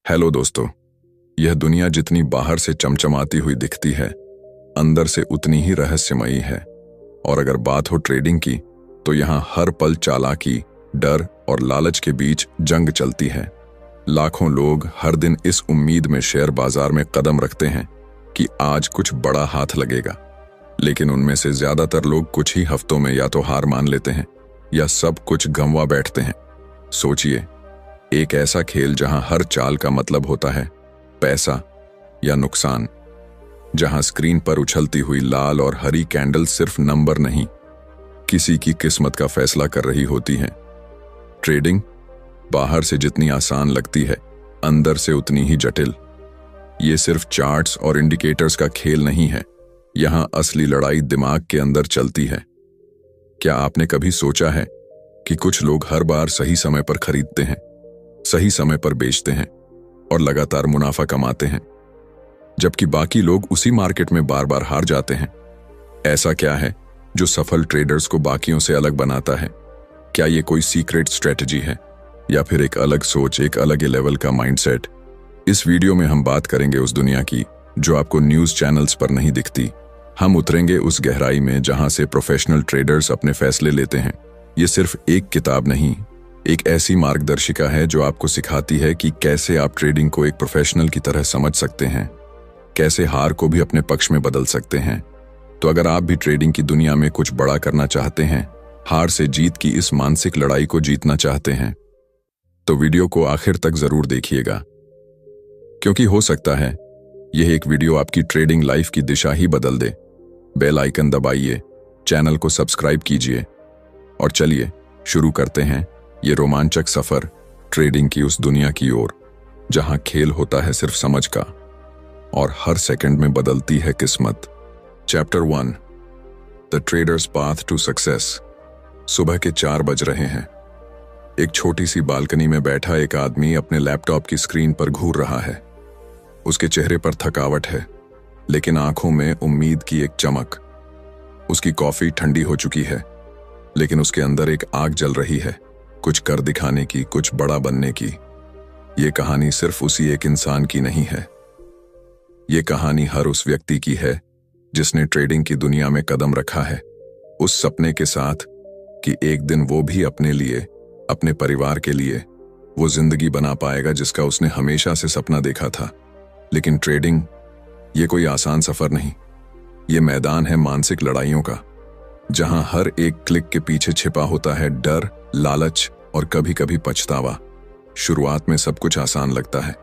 Hello दोस्तों। यह दुनिया जितनी बाहर से चमचमाती हुई दिखती है, अंदर से उतनी ही रहस्यमयी है। और अगर बात हो ट्रेडिंग की, तो यहाँ हर पल चालाकी, डर और लालच के बीच जंग चलती है। लाखों लोग हर दिन इस उम्मीद में शेयर बाजार में कदम रखते हैं कि आज कुछ बड़ा हाथ लगेगा, लेकिन उनमें से ज्यादातर लोग कुछ ही हफ्तों में या तो हार मान लेते हैं या सब कुछ गंवा बैठते हैं। सोचिए, एक ऐसा खेल जहां हर चाल का मतलब होता है पैसा या नुकसान, जहां स्क्रीन पर उछलती हुई लाल और हरी कैंडल सिर्फ नंबर नहीं, किसी की किस्मत का फैसला कर रही होती हैं। ट्रेडिंग बाहर से जितनी आसान लगती है, अंदर से उतनी ही जटिल। ये सिर्फ चार्ट्स और इंडिकेटर्स का खेल नहीं है, यहां असली लड़ाई दिमाग के अंदर चलती है। क्या आपने कभी सोचा है कि कुछ लोग हर बार सही समय पर खरीदते हैं, सही समय पर बेचते हैं और लगातार मुनाफा कमाते हैं, जबकि बाकी लोग उसी मार्केट में बार बार हार जाते हैं? ऐसा क्या है जो सफल ट्रेडर्स को बाकियों से अलग बनाता है? क्या ये कोई सीक्रेट स्ट्रेटजी है या फिर एक अलग सोच, एक अलग लेवल का माइंडसेट? इस वीडियो में हम बात करेंगे उस दुनिया की जो आपको न्यूज चैनल्स पर नहीं दिखती। हम उतरेंगे उस गहराई में जहां से प्रोफेशनल ट्रेडर्स अपने फैसले लेते हैं। ये सिर्फ एक किताब नहीं, एक ऐसी मार्गदर्शिका है जो आपको सिखाती है कि कैसे आप ट्रेडिंग को एक प्रोफेशनल की तरह समझ सकते हैं, कैसे हार को भी अपने पक्ष में बदल सकते हैं। तो अगर आप भी ट्रेडिंग की दुनिया में कुछ बड़ा करना चाहते हैं, हार से जीत की इस मानसिक लड़ाई को जीतना चाहते हैं, तो वीडियो को आखिर तक जरूर देखिएगा, क्योंकि हो सकता है यह एक वीडियो आपकी ट्रेडिंग लाइफ की दिशा ही बदल दे। बेल आइकन दबाइए, चैनल को सब्सक्राइब कीजिए और चलिए शुरू करते हैं ये रोमांचक सफर ट्रेडिंग की उस दुनिया की ओर, जहां खेल होता है सिर्फ समझ का और हर सेकंड में बदलती है किस्मत। Chapter 1, the traders path to success. सुबह के 4 बज रहे हैं। एक छोटी सी बालकनी में बैठा एक आदमी अपने लैपटॉप की स्क्रीन पर घूर रहा है। उसके चेहरे पर थकावट है, लेकिन आंखों में उम्मीद की एक चमक। उसकी कॉफी ठंडी हो चुकी है, लेकिन उसके अंदर एक आग जल रही है, कुछ कर दिखाने की, कुछ बड़ा बनने की। ये कहानी सिर्फ उसी एक इंसान की नहीं है, ये कहानी हर उस व्यक्ति की है जिसने ट्रेडिंग की दुनिया में कदम रखा है, उस सपने के साथ कि एक दिन वो भी अपने लिए, अपने परिवार के लिए वो जिंदगी बना पाएगा जिसका उसने हमेशा से सपना देखा था। लेकिन ट्रेडिंग ये कोई आसान सफर नहीं, ये मैदान है मानसिक लड़ाइयों का, जहां हर एक क्लिक के पीछे छिपा होता है डर, लालच और कभी कभी पछतावा। शुरुआत में सब कुछ आसान लगता है,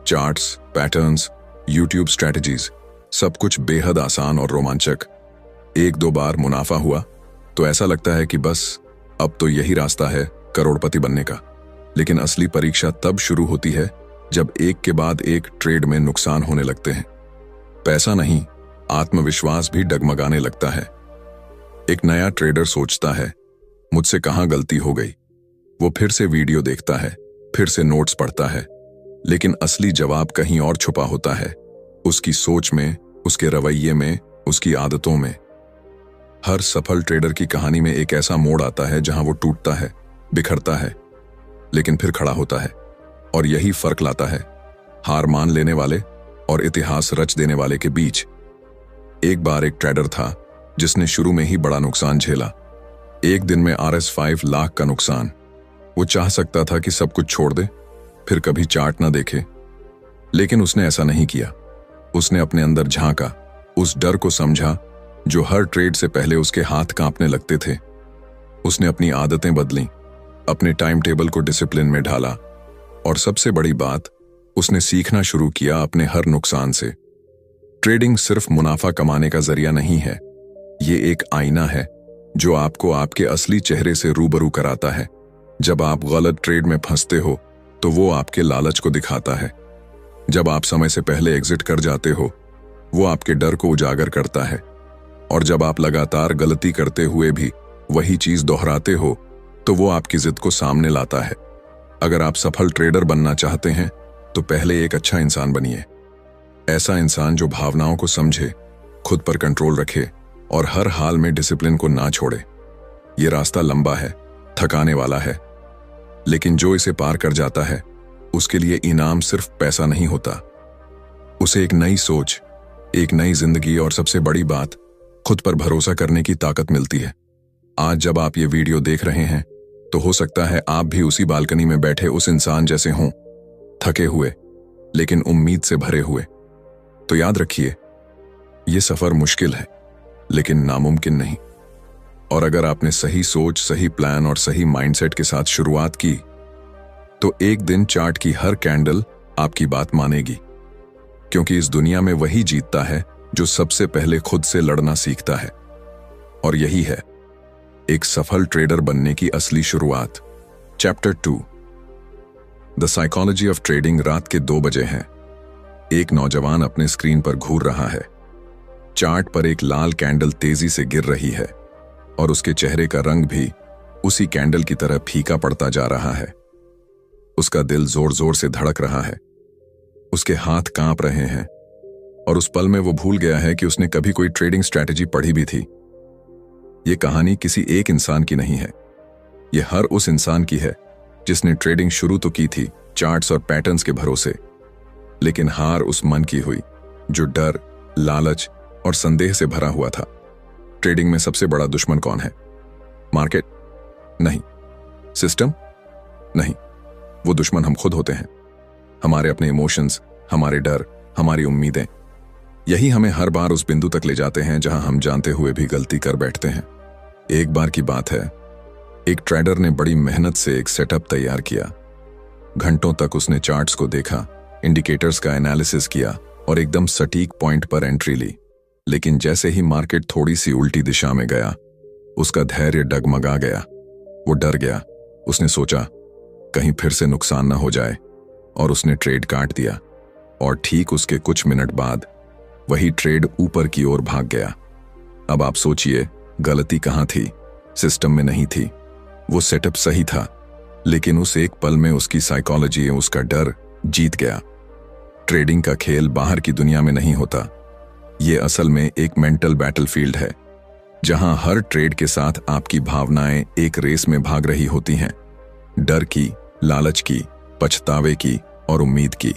चार्ट्स, पैटर्न्स, यूट्यूब स्ट्रैटेजीज, सब कुछ बेहद आसान और रोमांचक। 1-2 बार मुनाफा हुआ तो ऐसा लगता है कि बस अब तो यही रास्ता है करोड़पति बनने का। लेकिन असली परीक्षा तब शुरू होती है जब एक के बाद एक ट्रेड में नुकसान होने लगते हैं। पैसा नहीं, आत्मविश्वास भी डगमगाने लगता है। एक नया ट्रेडर सोचता है, मुझसे कहां गलती हो गई। वो फिर से वीडियो देखता है, फिर से नोट्स पढ़ता है, लेकिन असली जवाब कहीं और छुपा होता है, उसकी सोच में, उसके रवैये में, उसकी आदतों में। हर सफल ट्रेडर की कहानी में एक ऐसा मोड़ आता है जहां वो टूटता है, बिखरता है, लेकिन फिर खड़ा होता है। और यही फर्क लाता है हार मान लेने वाले और इतिहास रच देने वाले के बीच। एक बार एक ट्रेडर था जिसने शुरू में ही बड़ा नुकसान झेला। एक दिन में RS5 लाख का नुकसान। वो चाह सकता था कि सब कुछ छोड़ दे, फिर कभी चार्ट ना देखे, लेकिन उसने ऐसा नहीं किया। उसने अपने अंदर झांका, उस डर को समझा जो हर ट्रेड से पहले उसके हाथ कांपने लगते थे। उसने अपनी आदतें बदली, अपने टाइम टेबल को डिसिप्लिन में ढाला, और सबसे बड़ी बात, उसने सीखना शुरू किया अपने हर नुकसान से। ट्रेडिंग सिर्फ मुनाफा कमाने का जरिया नहीं है, ये एक आईना है जो आपको आपके असली चेहरे से रूबरू कराता है। जब आप गलत ट्रेड में फंसते हो तो वो आपके लालच को दिखाता है, जब आप समय से पहले एग्जिट कर जाते हो वो आपके डर को उजागर करता है, और जब आप लगातार गलती करते हुए भी वही चीज दोहराते हो तो वो आपकी जिद को सामने लाता है। अगर आप सफल ट्रेडर बनना चाहते हैं तो पहले एक अच्छा इंसान बनिए, ऐसा इंसान जो भावनाओं को समझे, खुद पर कंट्रोल रखे और हर हाल में डिसिप्लिन को ना छोड़े। ये रास्ता लंबा है, थकाने वाला है, लेकिन जो इसे पार कर जाता है उसके लिए इनाम सिर्फ पैसा नहीं होता, उसे एक नई सोच, एक नई जिंदगी और सबसे बड़ी बात, खुद पर भरोसा करने की ताकत मिलती है। आज जब आप ये वीडियो देख रहे हैं तो हो सकता है आप भी उसी बालकनी में बैठे उस इंसान जैसे हों, थके हुए लेकिन उम्मीद से भरे हुए। तो याद रखिए, ये सफर मुश्किल है लेकिन नामुमकिन नहीं। और अगर आपने सही सोच, सही प्लान और सही माइंडसेट के साथ शुरुआत की तो एक दिन चार्ट की हर कैंडल आपकी बात मानेगी, क्योंकि इस दुनिया में वही जीतता है जो सबसे पहले खुद से लड़ना सीखता है। और यही है एक सफल ट्रेडर बनने की असली शुरुआत। Chapter 2, the psychology of trading. रात के 2 बजे हैं। एक नौजवान अपने स्क्रीन पर घूर रहा है। चार्ट पर एक लाल कैंडल तेजी से गिर रही है और उसके चेहरे का रंग भी उसी कैंडल की तरह फीका पड़ता जा रहा है। उसका दिल जोर जोर से धड़क रहा है, उसके हाथ कांप रहे हैं और उस पल में वो भूल गया है कि उसने कभी कोई ट्रेडिंग स्ट्रैटेजी पढ़ी भी थी। ये कहानी किसी एक इंसान की नहीं है, ये हर उस इंसान की है जिसने ट्रेडिंग शुरू तो की थी चार्ट्स और पैटर्न्स के भरोसे, लेकिन हार उस मन की हुई जो डर, लालच और संदेह से भरा हुआ था। ट्रेडिंग में सबसे बड़ा दुश्मन कौन है? मार्केट? नहीं। सिस्टम? नहीं। वो दुश्मन हम खुद होते हैं। हमारे अपने इमोशंस, हमारे डर, हमारी उम्मीदें। यही हमें हर बार उस बिंदु तक ले जाते हैं जहां हम जानते हुए भी गलती कर बैठते हैं। एक बार की बात है, एक ट्रेडर ने बड़ी मेहनत से एक सेटअप तैयार किया। घंटों तक उसने चार्ट्स को देखा, इंडिकेटर्स का एनालिसिस किया और एकदम सटीक पॉइंट पर एंट्री ली। लेकिन जैसे ही मार्केट थोड़ी सी उल्टी दिशा में गया, उसका धैर्य डगमगा गया। वो डर गया। उसने सोचा कहीं फिर से नुकसान ना हो जाए और उसने ट्रेड काट दिया। और ठीक उसके कुछ मिनट बाद वही ट्रेड ऊपर की ओर भाग गया। अब आप सोचिए, गलती कहां थी? सिस्टम में नहीं थी, वो सेटअप सही था, लेकिन उस एक पल में उसकी साइकोलॉजी, उसका डर जीत गया। ट्रेडिंग का खेल बाहर की दुनिया में नहीं होता, ये असल में एक मेंटल बैटलफील्ड है जहां हर ट्रेड के साथ आपकी भावनाएं एक रेस में भाग रही होती हैं, डर की, लालच की, पछतावे की और उम्मीद की।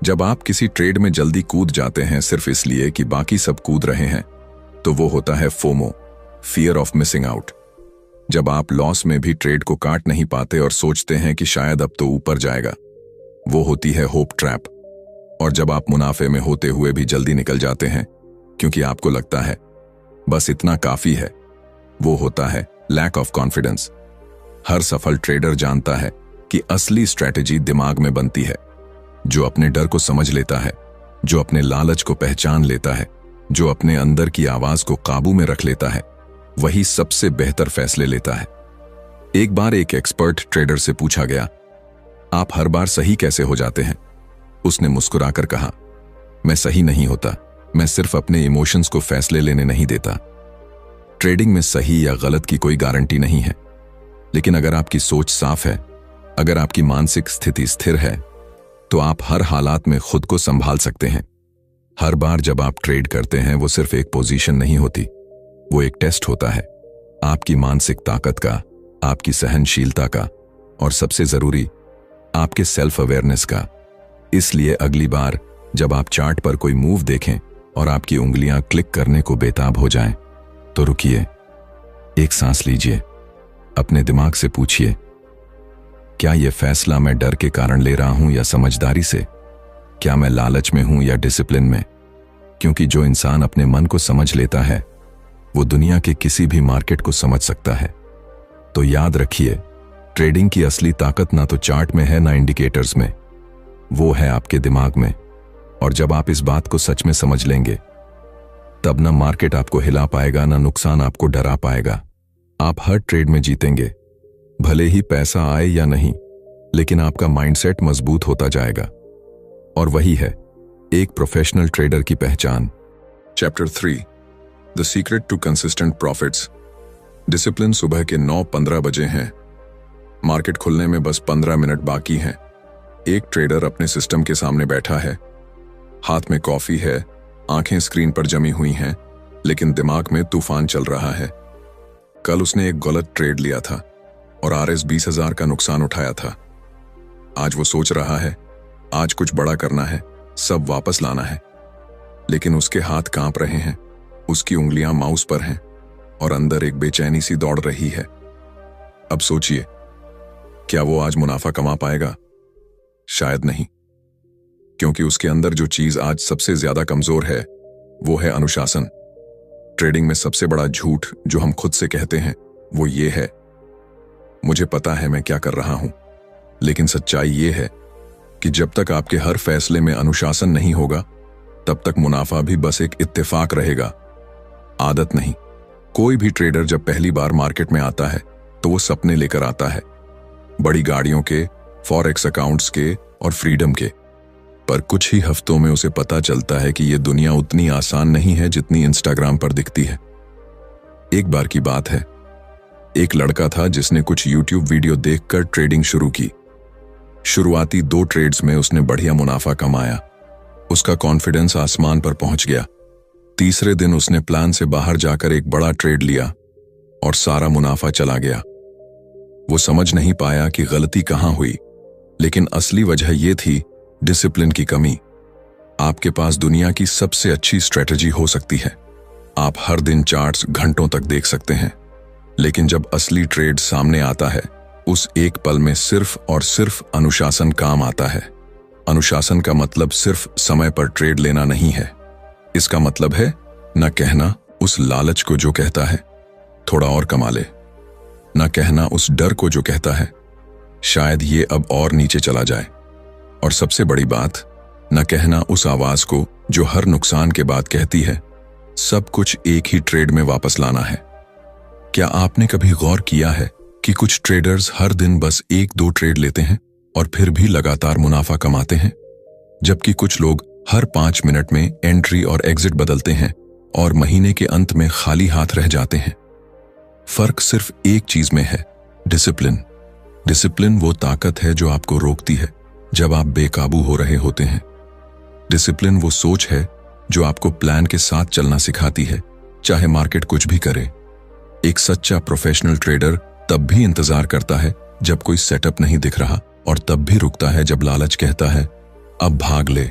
जब आप किसी ट्रेड में जल्दी कूद जाते हैं सिर्फ इसलिए कि बाकी सब कूद रहे हैं, तो वो होता है FOMO, fear of missing out. जब आप लॉस में भी ट्रेड को काट नहीं पाते और सोचते हैं कि शायद अब तो ऊपर जाएगा, वो होती है होप ट्रैप। और जब आप मुनाफे में होते हुए भी जल्दी निकल जाते हैं क्योंकि आपको लगता है बस इतना काफी है, वो होता है लैक ऑफ कॉन्फिडेंस। हर सफल ट्रेडर जानता है कि असली स्ट्रैटेजी दिमाग में बनती है। जो अपने डर को समझ लेता है, जो अपने लालच को पहचान लेता है, जो अपने अंदर की आवाज को काबू में रख लेता है, वही सबसे बेहतर फैसले लेता है। एक बार एक एक्सपर्ट ट्रेडर से पूछा गया, आप हर बार सही कैसे हो जाते हैं? उसने मुस्कुराकर कहा, मैं सही नहीं होता, मैं सिर्फ अपने इमोशंस को फैसले लेने नहीं देता। ट्रेडिंग में सही या गलत की कोई गारंटी नहीं है, लेकिन अगर आपकी सोच साफ है, अगर आपकी मानसिक स्थिति स्थिर है, तो आप हर हालात में खुद को संभाल सकते हैं। हर बार जब आप ट्रेड करते हैं, वो सिर्फ एक पोजीशन नहीं होती, वो एक टेस्ट होता है आपकी मानसिक ताकत का, आपकी सहनशीलता का और सबसे जरूरी आपके सेल्फ अवेयरनेस का। इसलिए अगली बार जब आप चार्ट पर कोई मूव देखें और आपकी उंगलियां क्लिक करने को बेताब हो जाएं, तो रुकिए, एक सांस लीजिए, अपने दिमाग से पूछिए, क्या यह फैसला मैं डर के कारण ले रहा हूं या समझदारी से? क्या मैं लालच में हूं या डिसिप्लिन में? क्योंकि जो इंसान अपने मन को समझ लेता है, वो दुनिया के किसी भी मार्केट को समझ सकता है। तो याद रखिए, ट्रेडिंग की असली ताकत ना तो चार्ट में है, ना इंडिकेटर्स में, वो है आपके दिमाग में। और जब आप इस बात को सच में समझ लेंगे, तब ना मार्केट आपको हिला पाएगा, ना नुकसान आपको डरा पाएगा। आप हर ट्रेड में जीतेंगे, भले ही पैसा आए या नहीं, लेकिन आपका माइंडसेट मजबूत होता जाएगा। और वही है एक प्रोफेशनल ट्रेडर की पहचान। Chapter 3, the secret to consistent profits. Discipline. सुबह के 9:15 बजे हैं। मार्केट खुलने में बस 15 मिनट बाकी हैं। एक ट्रेडर अपने सिस्टम के सामने बैठा है, हाथ में कॉफी है, आंखें स्क्रीन पर जमी हुई हैं, लेकिन दिमाग में तूफान चल रहा है। कल उसने एक गलत ट्रेड लिया था और RS 20,000 का नुकसान उठाया था। आज वो सोच रहा है, आज कुछ बड़ा करना है, सब वापस लाना है। लेकिन उसके हाथ कांप रहे हैं, उसकी उंगलियां माउस पर हैं और अंदर एक बेचैनी सी दौड़ रही है। अब सोचिए, क्या वो आज मुनाफा कमा पाएगा? शायद नहीं, क्योंकि उसके अंदर जो चीज आज सबसे ज्यादा कमजोर है वो है अनुशासन। ट्रेडिंग में सबसे बड़ा झूठ जो हम खुद से कहते हैं वो ये है, मुझे पता है मैं क्या कर रहा हूं। लेकिन सच्चाई ये है कि जब तक आपके हर फैसले में अनुशासन नहीं होगा, तब तक मुनाफा भी बस एक इत्तेफाक रहेगा, आदत नहीं। कोई भी ट्रेडर जब पहली बार मार्केट में आता है तो वो सपने लेकर आता है, बड़ी गाड़ियों के, फॉरेक्स अकाउंट्स के और फ्रीडम के। पर कुछ ही हफ्तों में उसे पता चलता है कि यह दुनिया उतनी आसान नहीं है जितनी इंस्टाग्राम पर दिखती है। एक बार की बात है, एक लड़का था जिसने कुछ यूट्यूब वीडियो देखकर ट्रेडिंग शुरू की। शुरुआती 2 ट्रेड्स में उसने बढ़िया मुनाफा कमाया। उसका कॉन्फिडेंस आसमान पर पहुंच गया। तीसरे दिन उसने प्लान से बाहर जाकर एक बड़ा ट्रेड लिया और सारा मुनाफा चला गया। वो समझ नहीं पाया कि गलती कहां हुई, लेकिन असली वजह यह थी डिसिप्लिन की कमी। आपके पास दुनिया की सबसे अच्छी स्ट्रेटजी हो सकती है, आप हर दिन चार्ट्स घंटों तक देख सकते हैं, लेकिन जब असली ट्रेड सामने आता है, उस एक पल में सिर्फ और सिर्फ अनुशासन काम आता है। अनुशासन का मतलब सिर्फ समय पर ट्रेड लेना नहीं है। इसका मतलब है न कहना उस लालच को जो कहता है थोड़ा और कमा ले, न कहना उस डर को जो कहता है शायद ये अब और नीचे चला जाए, और सबसे बड़ी बात, न कहना उस आवाज को जो हर नुकसान के बाद कहती है सब कुछ एक ही ट्रेड में वापस लाना है। क्या आपने कभी गौर किया है कि कुछ ट्रेडर्स हर दिन बस 1-2 ट्रेड लेते हैं और फिर भी लगातार मुनाफा कमाते हैं, जबकि कुछ लोग हर 5 मिनट में एंट्री और एग्जिट बदलते हैं और महीने के अंत में खाली हाथ रह जाते हैं? फर्क सिर्फ एक चीज में है, डिसिप्लिन। डिसिप्लिन वो ताकत है जो आपको रोकती है जब आप बेकाबू हो रहे होते हैं। डिसिप्लिन वो सोच है जो आपको प्लान के साथ चलना सिखाती है, चाहे मार्केट कुछ भी करे। एक सच्चा प्रोफेशनल ट्रेडर तब भी इंतजार करता है जब कोई सेटअप नहीं दिख रहा, और तब भी रुकता है जब लालच कहता है अब भाग ले।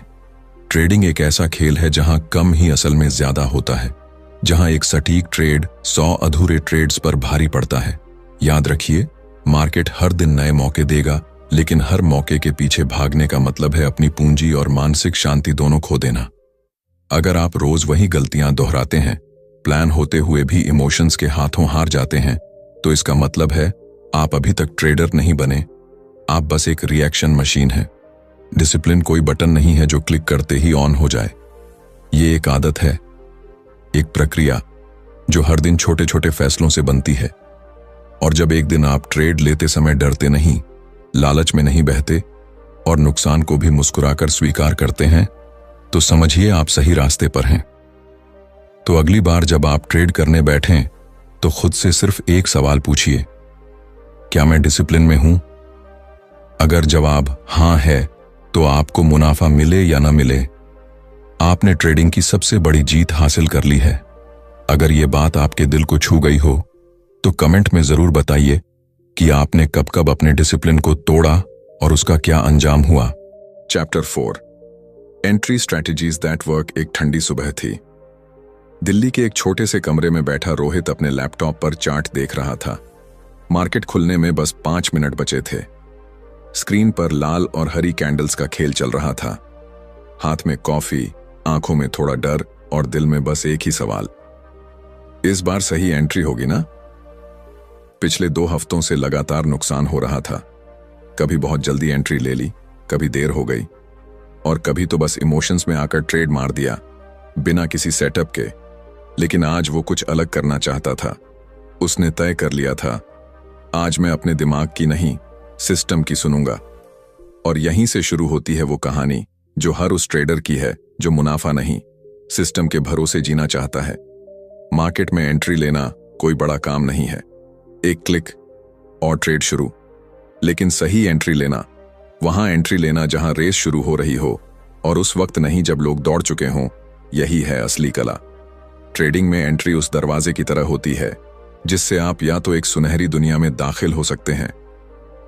ट्रेडिंग एक ऐसा खेल है जहां कम ही असल में ज्यादा होता है, जहां एक सटीक ट्रेड 100 अधूरे ट्रेड्स पर भारी पड़ता है। याद रखिए, मार्केट हर दिन नए मौके देगा, लेकिन हर मौके के पीछे भागने का मतलब है अपनी पूंजी और मानसिक शांति दोनों खो देना। अगर आप रोज वही गलतियां दोहराते हैं, प्लान होते हुए भी इमोशंस के हाथों हार जाते हैं, तो इसका मतलब है आप अभी तक ट्रेडर नहीं बने, आप बस एक रिएक्शन मशीन हैं। डिसिप्लिन कोई बटन नहीं है जो क्लिक करते ही ऑन हो जाए। ये एक आदत है, एक प्रक्रिया जो हर दिन छोटे छोटे फैसलों से बनती है। और जब एक दिन आप ट्रेड लेते समय डरते नहीं, लालच में नहीं बहते और नुकसान को भी मुस्कुराकर स्वीकार करते हैं, तो समझिए आप सही रास्ते पर हैं। तो अगली बार जब आप ट्रेड करने बैठें तो खुद से सिर्फ एक सवाल पूछिए, क्या मैं डिसिप्लिन में हूं? अगर जवाब हां है, तो आपको मुनाफा मिले या ना मिले, आपने ट्रेडिंग की सबसे बड़ी जीत हासिल कर ली है। अगर यह बात आपके दिल को छू गई हो तो कमेंट में जरूर बताइए कि आपने कब कब अपने डिसिप्लिन को तोड़ा और उसका क्या अंजाम हुआ। Chapter 4, entry strategies that work. एक ठंडी सुबह थी। दिल्ली के एक छोटे से कमरे में बैठा रोहित अपने लैपटॉप पर चार्ट देख रहा था। मार्केट खुलने में बस 5 मिनट बचे थे। स्क्रीन पर लाल और हरी कैंडल्स का खेल चल रहा था। हाथ में कॉफी, आंखों में थोड़ा डर और दिल में बस एक ही सवाल, इस बार सही एंट्री होगी ना? पिछले 2 हफ्तों से लगातार नुकसान हो रहा था। कभी बहुत जल्दी एंट्री ले ली, कभी देर हो गई, और कभी तो बस इमोशंस में आकर ट्रेड मार दिया बिना किसी सेटअप के। लेकिन आज वो कुछ अलग करना चाहता था। उसने तय कर लिया था, आज मैं अपने दिमाग की नहीं, सिस्टम की सुनूंगा। और यहीं से शुरू होती है वो कहानी जो हर उस ट्रेडर की है जो मुनाफा नहीं, सिस्टम के भरोसे जीना चाहता है। मार्केट में एंट्री लेना कोई बड़ा काम नहीं है, एक क्लिक और ट्रेड शुरू। लेकिन सही एंट्री लेना, वहां एंट्री लेना जहां रेस शुरू हो रही हो और उस वक्त नहीं जब लोग दौड़ चुके हों, यही है असली कला। ट्रेडिंग में एंट्री उस दरवाजे की तरह होती है जिससे आप या तो एक सुनहरी दुनिया में दाखिल हो सकते हैं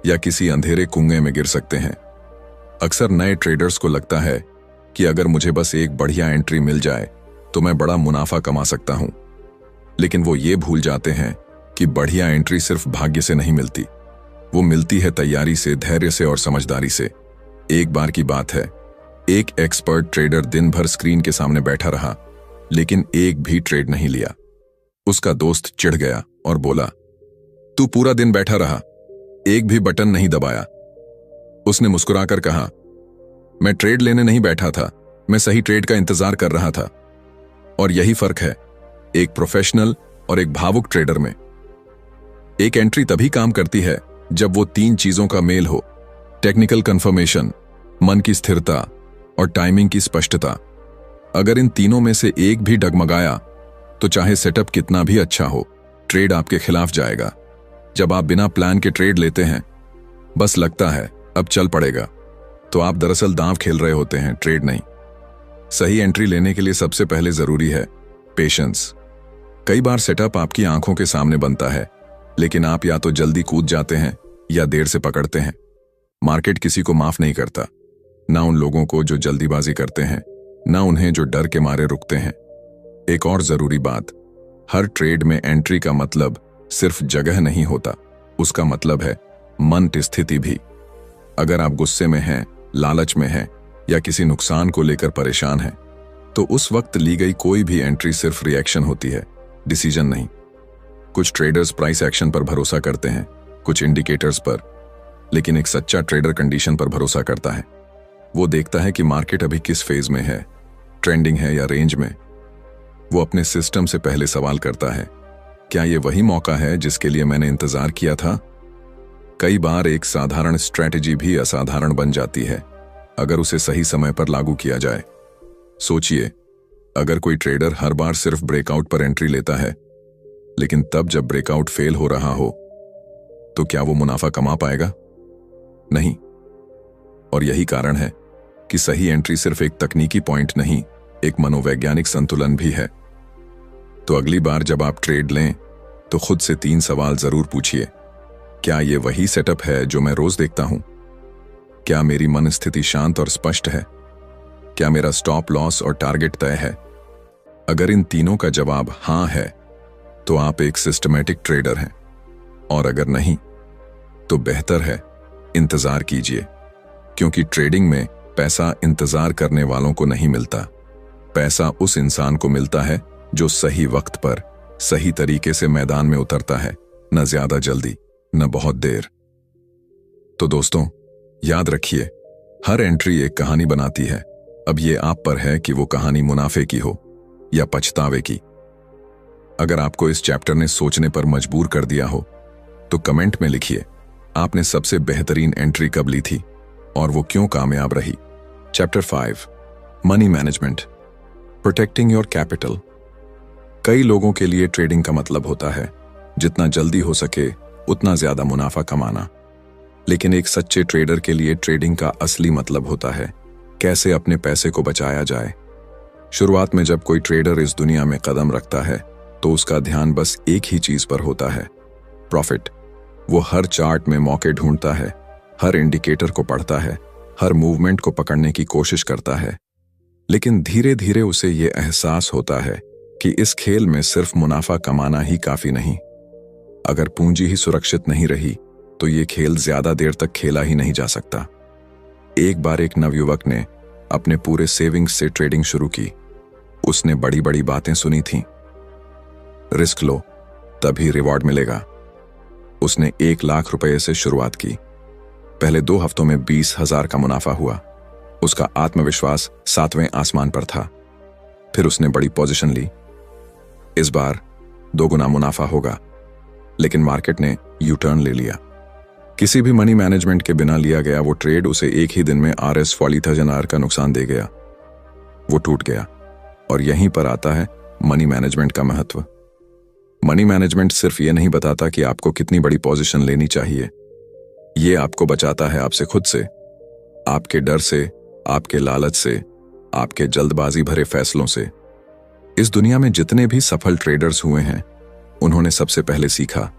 या किसी अंधेरे कुएं में गिर सकते हैं। अक्सर नए ट्रेडर्स को लगता है कि अगर मुझे बस एक बढ़िया एंट्री मिल जाए तो मैं बड़ा मुनाफा कमा सकता हूं। लेकिन वो ये भूल जाते हैं कि बढ़िया एंट्री सिर्फ भाग्य से नहीं मिलती, वो मिलती है तैयारी से, धैर्य से और समझदारी से। एक बार की बात है, एक एक्सपर्ट ट्रेडर दिन भर स्क्रीन के सामने बैठा रहा, लेकिन एक भी ट्रेड नहीं लिया। उसका दोस्त चिढ़ गया और बोला, तू पूरा दिन बैठा रहा, एक भी बटन नहीं दबाया। उसने मुस्कुराकर कहा, मैं ट्रेड लेने नहीं बैठा था, मैं सही ट्रेड का इंतजार कर रहा था। और यही फर्क है एक प्रोफेशनल और एक भावुक ट्रेडर में। एक एंट्री तभी काम करती है जब वो तीन चीजों का मेल हो: टेक्निकल कंफर्मेशन, मन की स्थिरता और टाइमिंग की स्पष्टता। अगर इन तीनों में से एक भी डगमगाया तो चाहे सेटअप कितना भी अच्छा हो, ट्रेड आपके खिलाफ जाएगा। जब आप बिना प्लान के ट्रेड लेते हैं, बस लगता है अब चल पड़ेगा, तो आप दरअसल दांव खेल रहे होते हैं, ट्रेड नहीं। सही एंट्री लेने के लिए सबसे पहले जरूरी है पेशेंस। कई बार सेटअप आपकी आंखों के सामने बनता है, लेकिन आप या तो जल्दी कूद जाते हैं या देर से पकड़ते हैं। मार्केट किसी को माफ नहीं करता, ना उन लोगों को जो जल्दीबाजी करते हैं, ना उन्हें जो डर के मारे रुकते हैं। एक और जरूरी बात, हर ट्रेड में एंट्री का मतलब सिर्फ जगह नहीं होता, उसका मतलब है मन की स्थिति भी। अगर आप गुस्से में हैं, लालच में हैं या किसी नुकसान को लेकर परेशान हैं, तो उस वक्त ली गई कोई भी एंट्री सिर्फ रिएक्शन होती है, डिसीजन नहीं। कुछ ट्रेडर्स प्राइस एक्शन पर भरोसा करते हैं, कुछ इंडिकेटर्स पर, लेकिन एक सच्चा ट्रेडर कंडीशन पर भरोसा करता है। वो देखता है कि मार्केट अभी किस फेज में है, ट्रेंडिंग है या रेंज में। वो अपने सिस्टम से पहले सवाल करता है, क्या ये वही मौका है जिसके लिए मैंने इंतजार किया था? कई बार एक साधारण स्ट्रैटेजी भी असाधारण बन जाती है अगर उसे सही समय पर लागू किया जाए। सोचिए, अगर कोई ट्रेडर हर बार सिर्फ ब्रेकआउट पर एंट्री लेता है, लेकिन तब जब ब्रेकआउट फेल हो रहा हो, तो क्या वो मुनाफा कमा पाएगा? नहीं। और यही कारण है कि सही एंट्री सिर्फ एक तकनीकी पॉइंट नहीं, एक मनोवैज्ञानिक संतुलन भी है। तो अगली बार जब आप ट्रेड लें, तो खुद से 3 सवाल जरूर पूछिए। क्या ये वही सेटअप है जो मैं रोज देखता हूं? क्या मेरी मन स्थिति शांत और स्पष्ट है? क्या मेरा स्टॉप लॉस और टारगेट तय है? अगर इन तीनों का जवाब हां है, तो आप एक सिस्टमैटिक ट्रेडर हैं। और अगर नहीं, तो बेहतर है इंतजार कीजिए, क्योंकि ट्रेडिंग में पैसा इंतजार करने वालों को नहीं मिलता। पैसा उस इंसान को मिलता है जो सही वक्त पर सही तरीके से मैदान में उतरता है, न ज्यादा जल्दी न बहुत देर। तो दोस्तों, याद रखिए, हर एंट्री एक कहानी बनाती है। अब ये आप पर है कि वो कहानी मुनाफे की हो या पछतावे की। अगर आपको इस चैप्टर ने सोचने पर मजबूर कर दिया हो, तो कमेंट में लिखिए आपने सबसे बेहतरीन एंट्री कब ली थी और वो क्यों कामयाब रही। Chapter 5, money management, protecting your capital. कई लोगों के लिए ट्रेडिंग का मतलब होता है जितना जल्दी हो सके उतना ज्यादा मुनाफा कमाना। लेकिन एक सच्चे ट्रेडर के लिए ट्रेडिंग का असली मतलब होता है कैसे अपने पैसे को बचाया जाए। शुरुआत में जब कोई ट्रेडर इस दुनिया में कदम रखता है, तो उसका ध्यान बस एक ही चीज पर होता है, प्रॉफिट। वो हर चार्ट में मौके ढूंढता है, हर इंडिकेटर को पढ़ता है, हर मूवमेंट को पकड़ने की कोशिश करता है। लेकिन धीरे धीरे उसे ये एहसास होता है कि इस खेल में सिर्फ मुनाफा कमाना ही काफी नहीं। अगर पूंजी ही सुरक्षित नहीं रही, तो ये खेल ज्यादा देर तक खेला ही नहीं जा सकता। एक बार एक नवयुवक ने अपने पूरे सेविंग्स से ट्रेडिंग शुरू की। उसने बड़ी बड़ी बातें सुनी थीं, रिस्क लो तभी रिवॉर्ड मिलेगा। उसने 1 लाख रुपए से शुरुआत की। पहले 2 हफ्तों में 20,000 का मुनाफा हुआ। उसका आत्मविश्वास 7वें आसमान पर था। फिर उसने बड़ी पोजीशन ली। इस बार 2 गुना मुनाफा होगा। लेकिन मार्केट ने यू टर्न ले लिया। किसी भी मनी मैनेजमेंट के बिना लिया गया वो ट्रेड उसे एक ही दिन में RS40,000 का नुकसान दे गया। वो टूट गया। और यहीं पर आता है मनी मैनेजमेंट का महत्व। मनी मैनेजमेंट सिर्फ ये नहीं बताता कि आपको कितनी बड़ी पोजीशन लेनी चाहिए, ये आपको बचाता है आपसे खुद से, आपके डर से, आपके लालच से, आपके जल्दबाजी भरे फैसलों से। इस दुनिया में जितने भी सफल ट्रेडर्स हुए हैं, उन्होंने सबसे पहले सीखा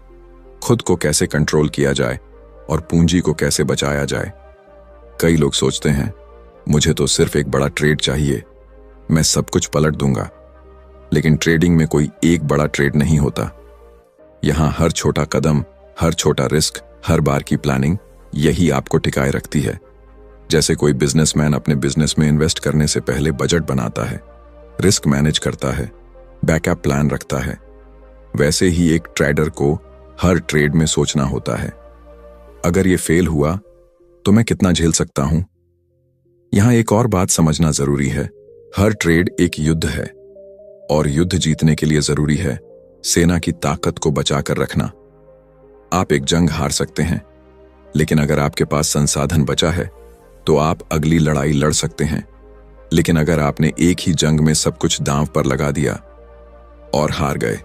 खुद को कैसे कंट्रोल किया जाए और पूंजी को कैसे बचाया जाए। कई लोग सोचते हैं मुझे तो सिर्फ एक बड़ा ट्रेड चाहिए, मैं सब कुछ पलट दूंगा। लेकिन ट्रेडिंग में कोई एक बड़ा ट्रेड नहीं होता। यहां हर छोटा कदम, हर छोटा रिस्क, हर बार की प्लानिंग यही आपको टिकाए रखती है। जैसे कोई बिजनेसमैन अपने बिजनेस में इन्वेस्ट करने से पहले बजट बनाता है, रिस्क मैनेज करता है, बैकअप प्लान रखता है, वैसे ही एक ट्रेडर को हर ट्रेड में सोचना होता है, अगर ये फेल हुआ तो मैं कितना झेल सकता हूं। यहां एक और बात समझना जरूरी है, हर ट्रेड एक युद्ध है और युद्ध जीतने के लिए जरूरी है सेना की ताकत को बचाकर रखना। आप एक जंग हार सकते हैं, लेकिन अगर आपके पास संसाधन बचा है तो आप अगली लड़ाई लड़ सकते हैं। लेकिन अगर आपने एक ही जंग में सब कुछ दांव पर लगा दिया और हार गए,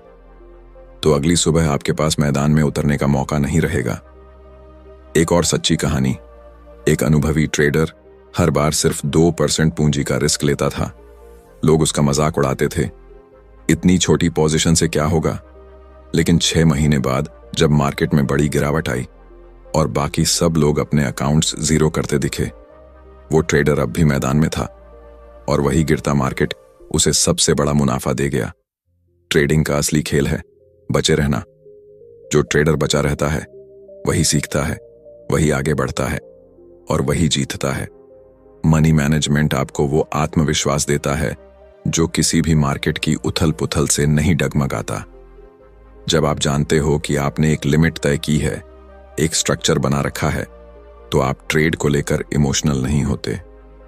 तो अगली सुबह आपके पास मैदान में उतरने का मौका नहीं रहेगा। एक और सच्ची कहानी, एक अनुभवी ट्रेडर हर बार सिर्फ 2% पूंजी का रिस्क लेता था। लोग उसका मजाक उड़ाते थे, इतनी छोटी पोजीशन से क्या होगा। लेकिन 6 महीने बाद जब मार्केट में बड़ी गिरावट आई और बाकी सब लोग अपने अकाउंट्स जीरो करते दिखे, वो ट्रेडर अब भी मैदान में था और वही गिरता मार्केट उसे सबसे बड़ा मुनाफा दे गया। ट्रेडिंग का असली खेल है बचे रहना। जो ट्रेडर बचा रहता है वही सीखता है, वही आगे बढ़ता है और वही जीतता है। मनी मैनेजमेंट आपको वो आत्मविश्वास देता है जो किसी भी मार्केट की उथल पुथल से नहीं डगमगाता। जब आप जानते हो कि आपने एक लिमिट तय की है, एक स्ट्रक्चर बना रखा है, तो आप ट्रेड को लेकर इमोशनल नहीं होते,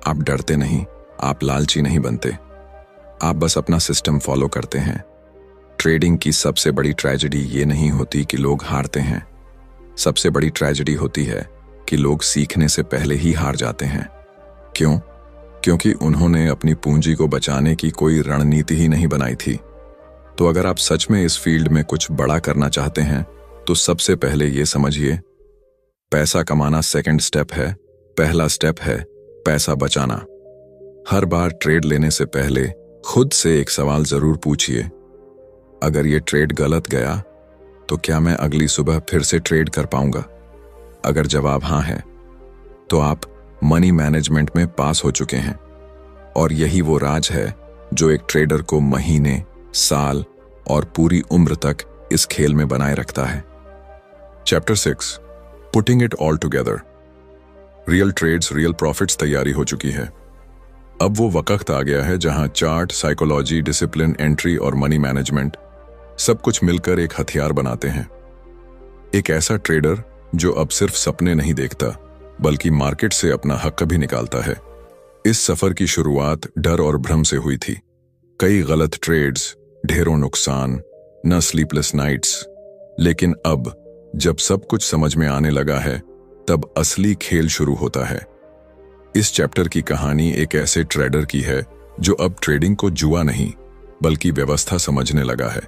आप डरते नहीं, आप लालची नहीं बनते, आप बस अपना सिस्टम फॉलो करते हैं। ट्रेडिंग की सबसे बड़ी ट्रेजेडी ये नहीं होती कि लोग हारते हैं, सबसे बड़ी ट्रेजेडी होती है कि लोग सीखने से पहले ही हार जाते हैं। क्यों? क्योंकि उन्होंने अपनी पूंजी को बचाने की कोई रणनीति ही नहीं बनाई थी। तो अगर आप सच में इस फील्ड में कुछ बड़ा करना चाहते हैं तो सबसे पहले ये समझिए, पैसा कमाना सेकंड स्टेप है, पहला स्टेप है पैसा बचाना। हर बार ट्रेड लेने से पहले खुद से एक सवाल जरूर पूछिए, अगर ये ट्रेड गलत गया तो क्या मैं अगली सुबह फिर से ट्रेड कर पाऊंगा? अगर जवाब हाँ है तो आप मनी मैनेजमेंट में पास हो चुके हैं। और यही वो राज है जो एक ट्रेडर को महीने, साल और पूरी उम्र तक इस खेल में बनाए रखता है। Chapter 6, putting it all together. Real trades, real profits तैयारी हो चुकी है। अब वो वक्त आ गया है जहां चार्ट, साइकोलॉजी, डिसिप्लिन, एंट्री और मनी मैनेजमेंट सब कुछ मिलकर एक हथियार बनाते हैं। एक ऐसा ट्रेडर जो अब सिर्फ सपने नहीं देखता बल्कि मार्केट से अपना हक भी निकालता है। इस सफर की शुरुआत डर और भ्रम से हुई थी। कई गलत ट्रेड्स, ढेरों नुकसान, न स्लीपलेस नाइट्स। लेकिन अब जब सब कुछ समझ में आने लगा है, तब असली खेल शुरू होता है। इस चैप्टर की कहानी एक ऐसे ट्रेडर की है जो अब ट्रेडिंग को जुआ नहीं बल्कि व्यवस्था समझने लगा है।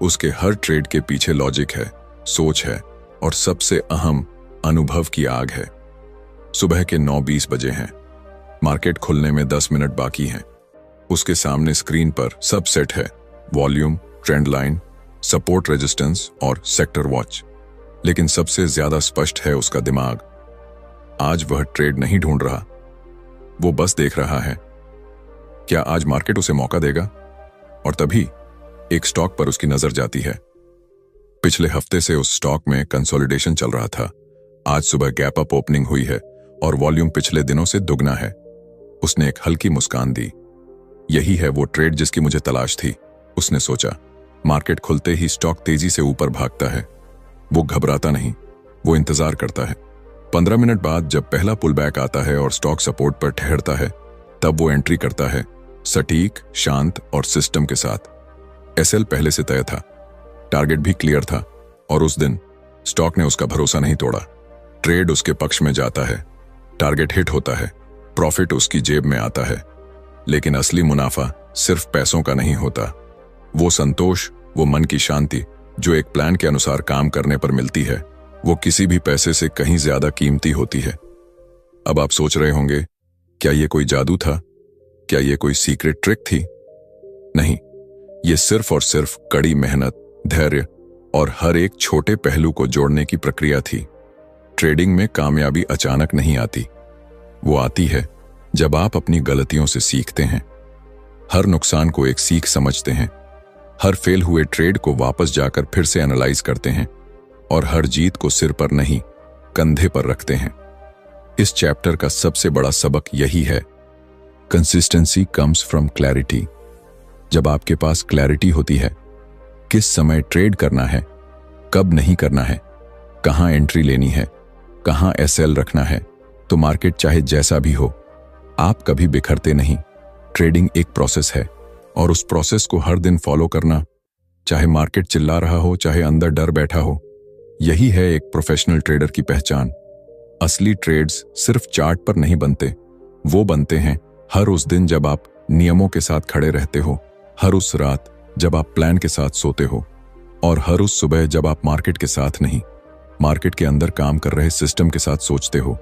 उसके हर ट्रेड के पीछे लॉजिक है, सोच है और सबसे अहम अनुभव की आग है। सुबह के 9:20 बजे हैं, मार्केट खुलने में 10 मिनट बाकी हैं। उसके सामने स्क्रीन पर सब सेट है, volume, trend line, support, resistance और सेक्टर वॉच। लेकिन सबसे ज्यादा स्पष्ट है उसका दिमाग। आज वह ट्रेड नहीं ढूंढ रहा, वो बस देख रहा है क्या आज मार्केट उसे मौका देगा। और तभी एक स्टॉक पर उसकी नजर जाती है। पिछले हफ्ते से उस स्टॉक में कंसोलिडेशन चल रहा था। आज सुबह गैप अप ओपनिंग हुई है और वॉल्यूम पिछले दिनों से दुगना है। उसने एक हल्की मुस्कान दी। यही है वो ट्रेड जिसकी मुझे तलाश थी, उसने सोचा। मार्केट खुलते ही स्टॉक तेजी से ऊपर भागता है। वो घबराता नहीं, वो इंतजार करता है। 15 मिनट बाद जब पहला पुल बैक आता है और स्टॉक सपोर्ट पर ठहरता है, तब वो एंट्री करता है, सटीक, शांत और सिस्टम के साथ। एसएल पहले से तय था, टारगेट भी क्लियर था और उस दिन स्टॉक ने उसका भरोसा नहीं तोड़ा। ट्रेड उसके पक्ष में जाता है, टारगेट हिट होता है, प्रॉफिट उसकी जेब में आता है। लेकिन असली मुनाफा सिर्फ पैसों का नहीं होता। वो संतोष, वो मन की शांति जो एक प्लान के अनुसार काम करने पर मिलती है, वो किसी भी पैसे से कहीं ज्यादा कीमती होती है। अब आप सोच रहे होंगे, क्या ये कोई जादू था? क्या ये कोई सीक्रेट ट्रिक थी? नहीं, ये सिर्फ और सिर्फ कड़ी मेहनत, धैर्य और हर एक छोटे पहलू को जोड़ने की प्रक्रिया थी। ट्रेडिंग में कामयाबी अचानक नहीं आती, वो आती है जब आप अपनी गलतियों से सीखते हैं, हर नुकसान को एक सीख समझते हैं, हर फेल हुए ट्रेड को वापस जाकर फिर से एनालाइज करते हैं और हर जीत को सिर पर नहीं कंधे पर रखते हैं। इस चैप्टर का सबसे बड़ा सबक यही है, कंसिस्टेंसी कम्स फ्रॉम क्लैरिटी। जब आपके पास क्लैरिटी होती है, किस समय ट्रेड करना है, कब नहीं करना है, कहां एंट्री लेनी है, कहां एसएल रखना है, तो मार्केट चाहे जैसा भी हो, आप कभी बिखरते नहीं। ट्रेडिंग एक प्रोसेस है और उस प्रोसेस को हर दिन फॉलो करना, चाहे मार्केट चिल्ला रहा हो, चाहे अंदर डर बैठा हो, यही है एक प्रोफेशनल ट्रेडर की पहचान। असली ट्रेड्स सिर्फ चार्ट पर नहीं बनते, वो बनते हैं हर उस दिन जब आप नियमों के साथ खड़े रहते हो, हर उस रात जब आप प्लान के साथ सोते हो और हर उस सुबह जब आप मार्केट के साथ नहीं, मार्केट के अंदर काम कर रहे सिस्टम के साथ सोचते हो।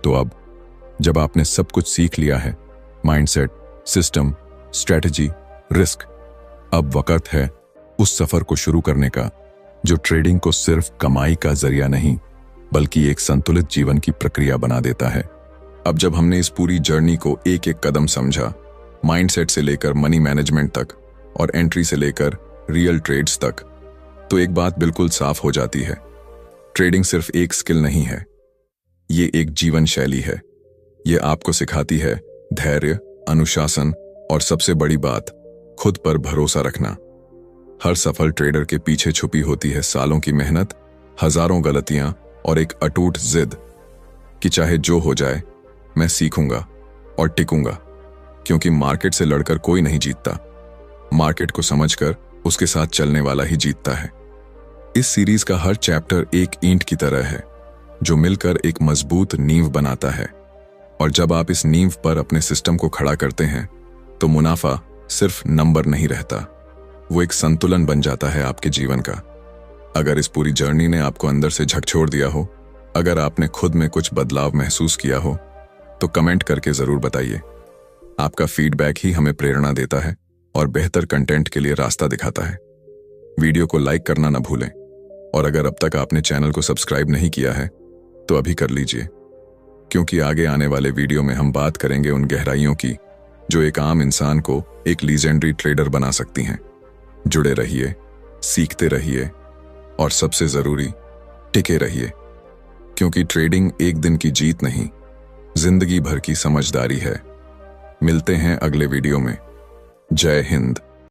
तो अब जब आपने सब कुछ सीख लिया है, माइंडसेट, सिस्टम, स्ट्रेटजी, रिस्क, अब वक्त है उस सफर को शुरू करने का जो ट्रेडिंग को सिर्फ कमाई का जरिया नहीं बल्कि एक संतुलित जीवन की प्रक्रिया बना देता है। अब जब हमने इस पूरी जर्नी को एक एक कदम समझा, माइंडसेट से लेकर मनी मैनेजमेंट तक और एंट्री से लेकर रियल ट्रेड्स तक, तो एक बात बिल्कुल साफ हो जाती है, ट्रेडिंग सिर्फ एक स्किल नहीं है, ये एक जीवन शैली है। ये आपको सिखाती है धैर्य, अनुशासन और सबसे बड़ी बात, खुद पर भरोसा रखना। हर सफल ट्रेडर के पीछे छुपी होती है सालों की मेहनत, हजारों गलतियां और एक अटूट जिद कि चाहे जो हो जाए मैं सीखूंगा और टिकूंगा, क्योंकि मार्केट से लड़कर कोई नहीं जीतता, मार्केट को समझकर उसके साथ चलने वाला ही जीतता है। इस सीरीज का हर चैप्टर एक ईंट की तरह है जो मिलकर एक मजबूत नींव बनाता है, और जब आप इस नींव पर अपने सिस्टम को खड़ा करते हैं तो मुनाफा सिर्फ नंबर नहीं रहता, वो एक संतुलन बन जाता है आपके जीवन का। अगर इस पूरी जर्नी ने आपको अंदर से झकझोर दिया हो, अगर आपने खुद में कुछ बदलाव महसूस किया हो, तो कमेंट करके जरूर बताइए। आपका फीडबैक ही हमें प्रेरणा देता है और बेहतर कंटेंट के लिए रास्ता दिखाता है। वीडियो को लाइक करना ना भूलें, और अगर अब तक आपने चैनल को सब्सक्राइब नहीं किया है तो अभी कर लीजिए, क्योंकि आगे आने वाले वीडियो में हम बात करेंगे उन गहराइयों की जो एक आम इंसान को एक लीजेंडरी ट्रेडर बना सकती हैं। जुड़े रहिए, सीखते रहिए और सबसे जरूरी, टिके रहिए, क्योंकि ट्रेडिंग एक दिन की जीत नहीं, जिंदगी भर की समझदारी है। मिलते हैं अगले वीडियो में। जय हिंद।